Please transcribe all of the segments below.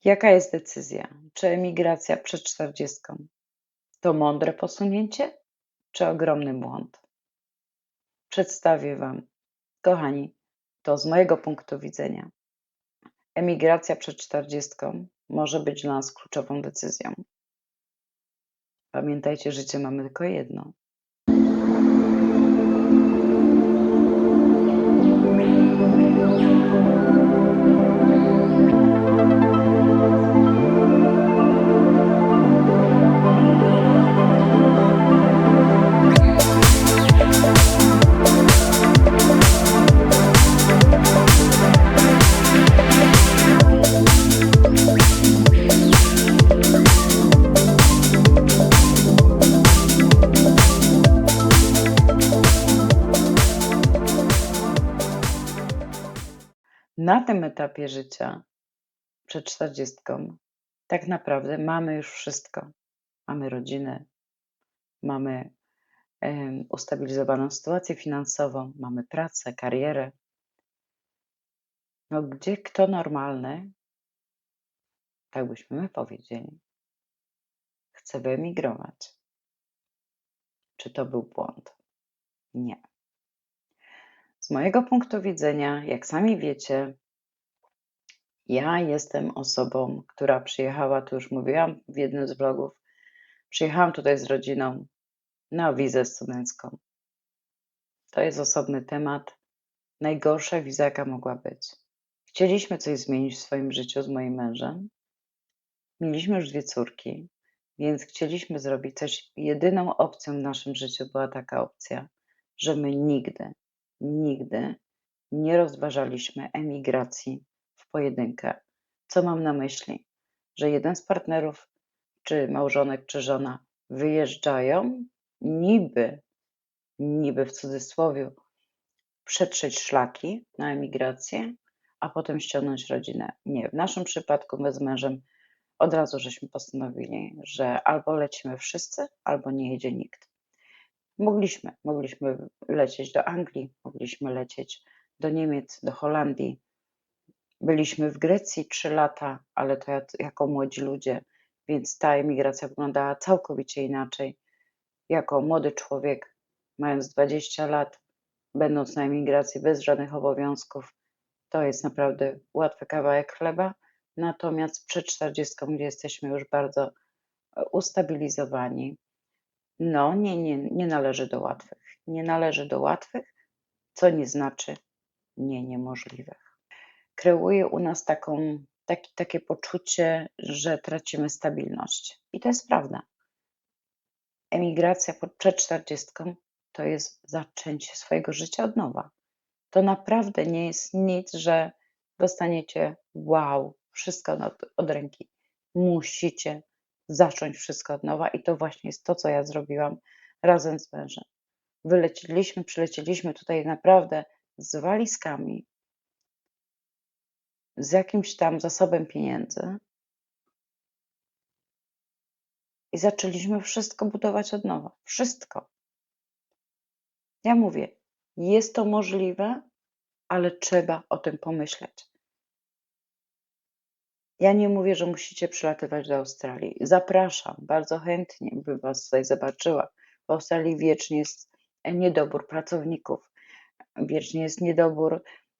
Jaka jest decyzja? Czy emigracja przed 40 to mądre posunięcie, czy ogromny błąd? Przedstawię Wam, kochani, to z mojego punktu widzenia. Emigracja przed 40 może być dla nas kluczową decyzją. Pamiętajcie, życie mamy tylko jedno. Na tym etapie życia, przed 40, tak naprawdę mamy już wszystko. Mamy rodzinę, mamy ustabilizowaną sytuację finansową, mamy pracę, karierę. No gdzie kto normalny, tak byśmy my powiedzieli, chce wyemigrować? Czy to był błąd? Nie. Z mojego punktu widzenia, jak sami wiecie, ja jestem osobą, która przyjechała, tu już mówiłam w jednym z vlogów, przyjechałam tutaj z rodziną na wizę studencką. To jest osobny temat. Najgorsza wiza, jaka mogła być. Chcieliśmy coś zmienić w swoim życiu z moim mężem. Mieliśmy już 2 córki, więc chcieliśmy zrobić coś. Jedyną opcją w naszym życiu była taka opcja, że my nigdy nie rozważaliśmy emigracji w pojedynkę. Co mam na myśli? Że jeden z partnerów, czy małżonek, czy żona wyjeżdżają niby w cudzysłowie, przetrzeć szlaki na emigrację, a potem ściągnąć rodzinę. Nie, w naszym przypadku my z mężem od razu żeśmy postanowili, że albo lecimy wszyscy, albo nie jedzie nikt. Mogliśmy lecieć do Anglii, mogliśmy lecieć do Niemiec, do Holandii. Byliśmy w Grecji 3 lata, ale to jako młodzi ludzie, więc ta emigracja wyglądała całkowicie inaczej. Jako młody człowiek, mając 20 lat, będąc na emigracji bez żadnych obowiązków, to jest naprawdę łatwy kawałek chleba. Natomiast przed 40, gdzie jesteśmy już bardzo ustabilizowani, no nie należy do łatwych. Nie należy do łatwych, co nie znaczy niemożliwych. Kreuje u nas takie poczucie, że tracimy stabilność. I to jest prawda. Emigracja przed 40 to jest zaczęcie swojego życia od nowa. To naprawdę nie jest nic, że dostaniecie wow, wszystko od ręki. Musicie zacząć wszystko od nowa i to właśnie jest to, co ja zrobiłam razem z mężem. Przylecieliśmy tutaj naprawdę z walizkami, z jakimś tam zasobem pieniędzy i zaczęliśmy wszystko budować od nowa. Wszystko. Ja mówię, jest to możliwe, ale trzeba o tym pomyśleć. Ja nie mówię, że musicie przylatywać do Australii. Zapraszam, bardzo chętnie bym Was tutaj zobaczyła. W Australii wiecznie jest niedobór pracowników, wiecznie jest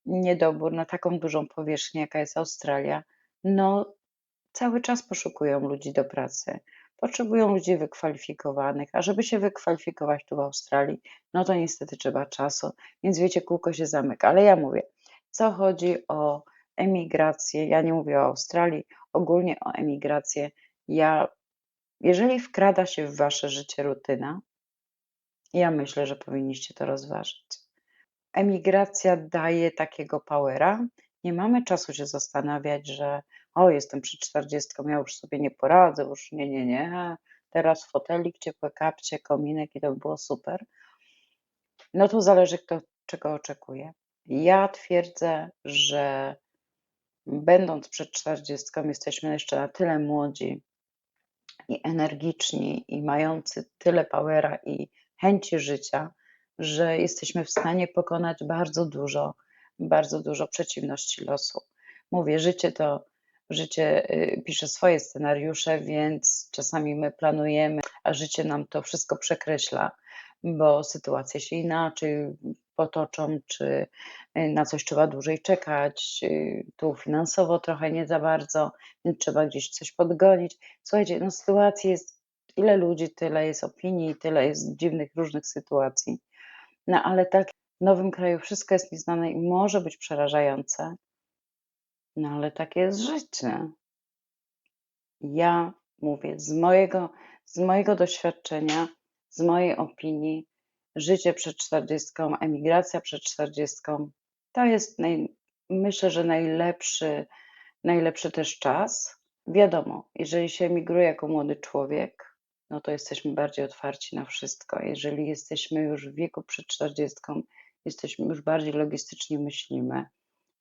niedobór na taką dużą powierzchnię, jaka jest Australia. No, cały czas poszukują ludzi do pracy. Potrzebują ludzi wykwalifikowanych, a żeby się wykwalifikować tu w Australii, no to niestety trzeba czasu, więc wiecie, kółko się zamyka. Ale ja mówię, co chodzi o emigrację, ja nie mówię o Australii, ogólnie o emigrację. Jeżeli wkrada się w Wasze życie rutyna, ja myślę, że powinniście to rozważyć. Emigracja daje takiego powera. Nie mamy czasu się zastanawiać, że jestem przy 40, ja już sobie nie poradzę, już nie. Teraz fotelik, ciepłe kapcie, kominek i to by było super. No to zależy, kto czego oczekuje. Ja twierdzę, że będąc przed 40, jesteśmy jeszcze na tyle młodzi i energiczni i mający tyle powera i chęci życia, że jesteśmy w stanie pokonać bardzo dużo przeciwności losu. Mówię, życie pisze swoje scenariusze, więc czasami my planujemy, a życie nam to wszystko przekreśla, bo sytuacje się inaczej potoczą, czy na coś trzeba dłużej czekać, tu finansowo trochę nie za bardzo, więc trzeba gdzieś coś podgonić. Słuchajcie, no sytuacji jest ile ludzi, tyle jest opinii, tyle jest dziwnych, różnych sytuacji. No ale tak, w nowym kraju wszystko jest nieznane i może być przerażające, no ale takie jest życie. Ja mówię z mojego doświadczenia, z mojej opinii, życie przed 40, emigracja przed 40 to jest myślę, że najlepszy też czas. Wiadomo, jeżeli się emigruje jako młody człowiek, no to jesteśmy bardziej otwarci na wszystko. Jeżeli jesteśmy już w wieku przed 40, jesteśmy już bardziej logistycznie myślimy,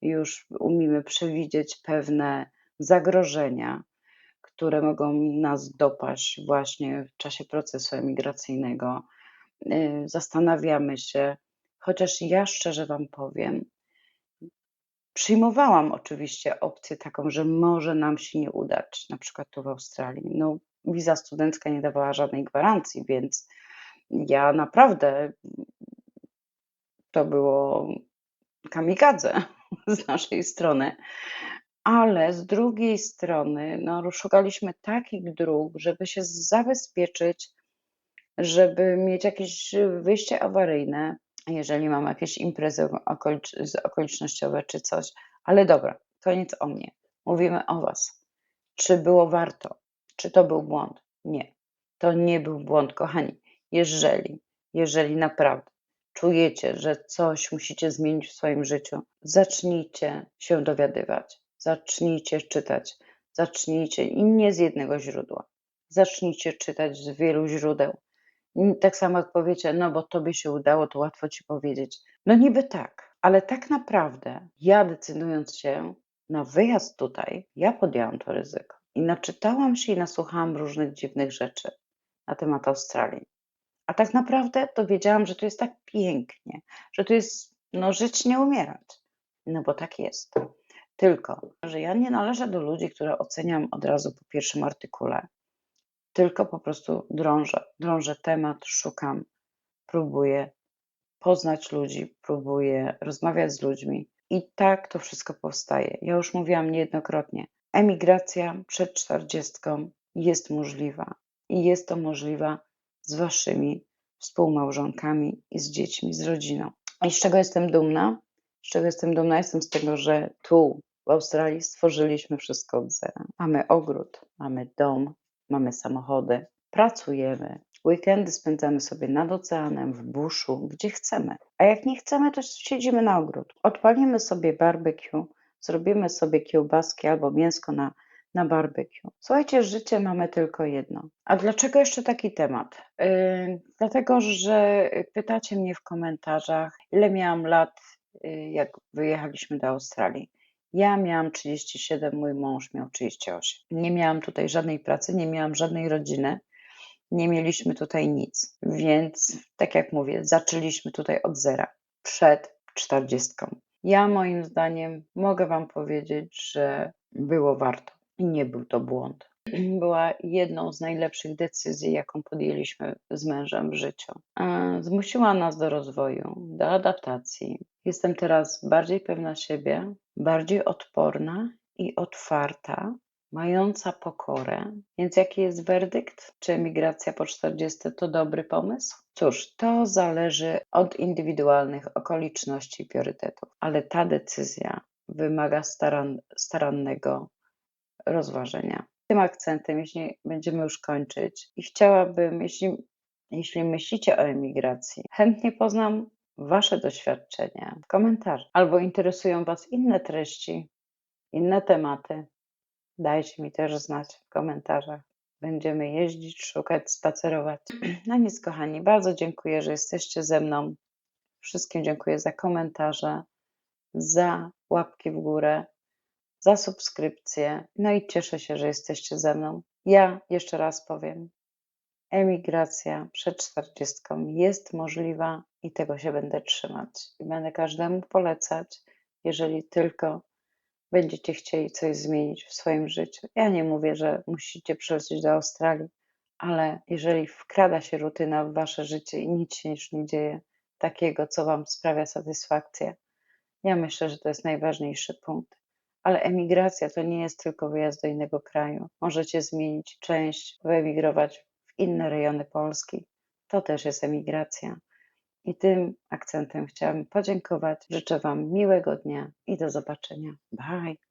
już umiemy przewidzieć pewne zagrożenia, które mogą nas dopaść właśnie w czasie procesu emigracyjnego. Zastanawiamy się, chociaż ja szczerze Wam powiem, przyjmowałam oczywiście opcję taką, że może nam się nie udać, na przykład tu w Australii. No, wiza studencka nie dawała żadnej gwarancji, więc ja naprawdę to było kamikadze z naszej strony. Ale z drugiej strony, no, szukaliśmy takich dróg, żeby się zabezpieczyć, żeby mieć jakieś wyjście awaryjne, jeżeli mam jakieś imprezy okolicznościowe czy coś. Ale dobra, to nic o mnie. Mówimy o Was. Czy było warto? Czy to był błąd? Nie. To nie był błąd, kochani. Jeżeli naprawdę czujecie, że coś musicie zmienić w swoim życiu, zacznijcie się dowiadywać, zacznijcie czytać, zacznijcie i nie z jednego źródła. Zacznijcie czytać z wielu źródeł. Tak samo jak powiecie: „No, bo tobie się udało, to łatwo ci powiedzieć”. No niby tak, ale tak naprawdę ja decydując się na wyjazd tutaj, ja podjęłam to ryzyko i naczytałam się i nasłuchałam różnych dziwnych rzeczy na temat Australii. A tak naprawdę to wiedziałam, że tu jest tak pięknie, że tu jest, no, żyć, nie umierać. No bo tak jest. Tylko że ja nie należę do ludzi, które oceniam od razu po pierwszym artykule, tylko po prostu drążę temat, szukam, próbuję poznać ludzi, próbuję rozmawiać z ludźmi i tak to wszystko powstaje. Ja już mówiłam niejednokrotnie, emigracja przed 40 jest możliwa i jest to możliwa z Waszymi współmałżonkami i z dziećmi, z rodziną. I z czego jestem dumna? Z czego jestem dumna? Jestem z tego, że tu w Australii stworzyliśmy wszystko od zera. Mamy ogród, mamy dom, mamy samochody, pracujemy. Weekendy spędzamy sobie nad oceanem, w buszu, gdzie chcemy. A jak nie chcemy, to siedzimy na ogródku. Odpalimy sobie barbecue, zrobimy sobie kiełbaski albo mięsko na barbecue. Słuchajcie, życie mamy tylko jedno. A dlaczego jeszcze taki temat? Dlatego, że pytacie mnie w komentarzach, ile miałam lat, jak wyjechaliśmy do Australii. Ja miałam 37, mój mąż miał 38. Nie miałam tutaj żadnej pracy, nie miałam żadnej rodziny, nie mieliśmy tutaj nic. Więc, tak jak mówię, zaczęliśmy tutaj od zera, przed 40. Ja moim zdaniem mogę Wam powiedzieć, że było warto i nie był to błąd. Była jedną z najlepszych decyzji, jaką podjęliśmy z mężem w życiu. Zmusiła nas do rozwoju, do adaptacji. Jestem teraz bardziej pewna siebie, bardziej odporna i otwarta, mająca pokorę. Więc jaki jest werdykt? Czy emigracja po 40 to dobry pomysł? Cóż, to zależy od indywidualnych okoliczności i priorytetów, ale ta decyzja wymaga starannego rozważenia. Tym akcentem, jeśli będziemy już kończyć, i chciałabym, jeśli myślicie o emigracji, chętnie poznam Wasze doświadczenia w komentarzach, albo interesują Was inne treści, inne tematy, dajcie mi też znać w komentarzach. Będziemy jeździć, szukać, spacerować. No nic, kochani, bardzo dziękuję, że jesteście ze mną. Wszystkim dziękuję za komentarze, za łapki w górę, za subskrypcję. No i cieszę się, że jesteście ze mną. Ja jeszcze raz powiem, emigracja przed 40 jest możliwa i tego się będę trzymać. I będę każdemu polecać, jeżeli tylko będziecie chcieli coś zmienić w swoim życiu. Ja nie mówię, że musicie przylecieć do Australii, ale jeżeli wkrada się rutyna w wasze życie i nic się już nie dzieje takiego, co wam sprawia satysfakcję, ja myślę, że to jest najważniejszy punkt. Ale emigracja to nie jest tylko wyjazd do innego kraju. Możecie zmienić część, wyemigrować w inne rejony Polski. To też jest emigracja. I tym akcentem chciałabym podziękować. Życzę Wam miłego dnia i do zobaczenia. Bye.